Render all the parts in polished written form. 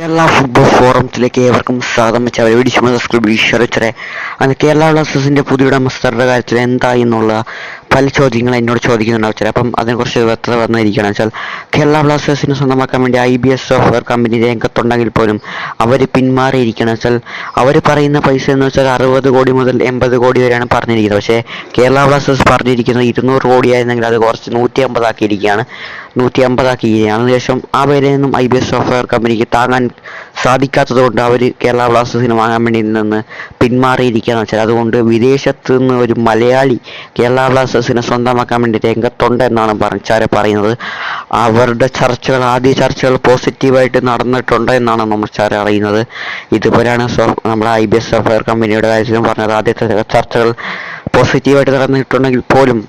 Kerala football ഫോറത്തിലേക്ക് ഏവർക്കും സ്വാഗതം. വെച്ചാൽ വിശ്വസിച്ചത് അങ്ങനെ കേരള ബ്ലാസ്റ്റേഴ്സിന്റെ പുതിയ ഉടമസ്ഥരുടെ കാര്യത്തിൽ എന്തായി എന്നുള്ള പല ചോദ്യങ്ങൾ എന്നോട് ചോദിക്കുന്നുണ്ടാവും വെച്ചാൽ. അപ്പം അതിനെക്കുറിച്ച് വ്യക്തത വന്നിരിക്കുകയാണ് വെച്ചാൽ, കേരള ബ്ലാസ്റ്റേഴ്സിനെ സ്വന്തമാക്കാൻ വേണ്ടി IBS സോഫ്റ്റ്വെയർ കമ്പനി രംഗത്തുണ്ടെങ്കിൽ പോലും അവർ പിന്മാറിയിരിക്കണം വെച്ചാൽ. അവർ പറയുന്ന പൈസ എന്ന് വെച്ചാൽ 60 കോടി മുതൽ 80 കോടി വരെയാണ് പറഞ്ഞിരിക്കുന്നത്. പക്ഷേ കേരള ബ്ലാസ്റ്റേഴ്സ് പറഞ്ഞിരിക്കുന്നത് 200 കോടിയായിരുന്നെങ്കിൽ അത് കുറച്ച് 150 ആക്കിയിരിക്കുകയാണ്. അതിനുശേഷം ആ വിലയൊന്നും IBS സോഫ്റ്റ്വെയർ കമ്പനിക്ക് താങ്ങാൻ സാധിക്കാത്തത് കൊണ്ട് അവർ കേരള ബ്ലാസ്റ്റേഴ്സിന് വാങ്ങാൻ വേണ്ടി നിന്ന് പിന്മാറിയിരിക്കുകയെന്ന് വെച്ചാൽ. അതുകൊണ്ട് വിദേശത്ത് നിന്ന് ഒരു മലയാളി കേരള ബ്ലാസ്റ്റേഴ്സിനെ സ്വന്തമാക്കാൻ വേണ്ടി രംഗത്തുണ്ട് എന്നാണ് പറയുന്നത്. അവരുടെ ആദ്യ ചർച്ചകൾ പോസിറ്റീവായിട്ട് നടന്നിട്ടുണ്ട് എന്നാണ് നമ്മൾ അറിയുന്നത്. ഇതുപോലെയാണ് നമ്മുടെ IBS സോഫ്റ്റ്വെയർ കമ്പനിയുടെ കാര്യത്തിലും പറഞ്ഞത്. ആദ്യത്തെ ചർച്ചകൾ പോസിറ്റീവായിട്ട് നടന്നിട്ടുണ്ടെങ്കിൽ പോലും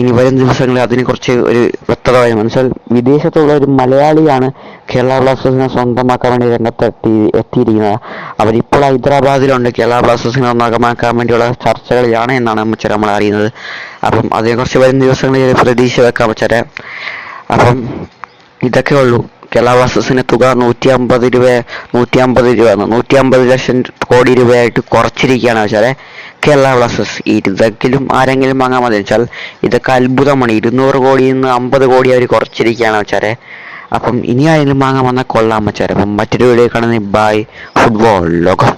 ഇനി വരും ദിവസങ്ങളിൽ അതിനെക്കുറിച്ച് ഒരു വ്യക്തത വരും. എന്നുവെച്ചാൽ വിദേശത്തുള്ള ഒരു മലയാളിയാണ് കേരള ബ്ലാസ്റ്റേഴ്സിനെ സ്വന്തമാക്കാൻ വേണ്ടി എത്തിയിരിക്കുന്നത്. അവരിപ്പോൾ ഹൈദരാബാദിലുണ്ട്. കേരള ബ്ലാസ്റ്റേഴ്സിനെ സ്വന്തമാക്കാൻ വേണ്ടിയുള്ള ചർച്ചകളിലാണ് എന്നാണ് നമ്മൾ അറിയുന്നത്. അപ്പം അതിനെക്കുറിച്ച് വരും ദിവസങ്ങളിൽ പ്രതീക്ഷ വെക്കാൻ വെച്ചാൽ. അപ്പം ഇതൊക്കെ ഉള്ളൂ. കേരള ബ്ലാസ്റ്റേഴ്സിന്റെ തുക 150 ലക്ഷം കോടി രൂപയായിട്ട് കുറച്ചിരിക്കുകയാണ് വെച്ചാൽ കേരള ബ്ലാസ്റ്റേഴ്സ്. ഇതെങ്കിലും ആരെങ്കിലും വാങ്ങാൻ മതി വെച്ചാൽ. ഇതൊക്കെ അത്ഭുതമാണ്. 200 കോടിയിൽ നിന്ന് 50 കോടി അവർ കുറച്ചിരിക്കുകയാണ് വെച്ചാൽ. അപ്പം ഇനി ആരെങ്കിലും വാങ്ങാൻ വന്നാൽ കൊള്ളാൻ വെച്ചാൽ. അപ്പം മറ്റൊരു വീഡിയോ കാണുന്നത്. ബൈ. ഫുട്ബോൾ ലോകം.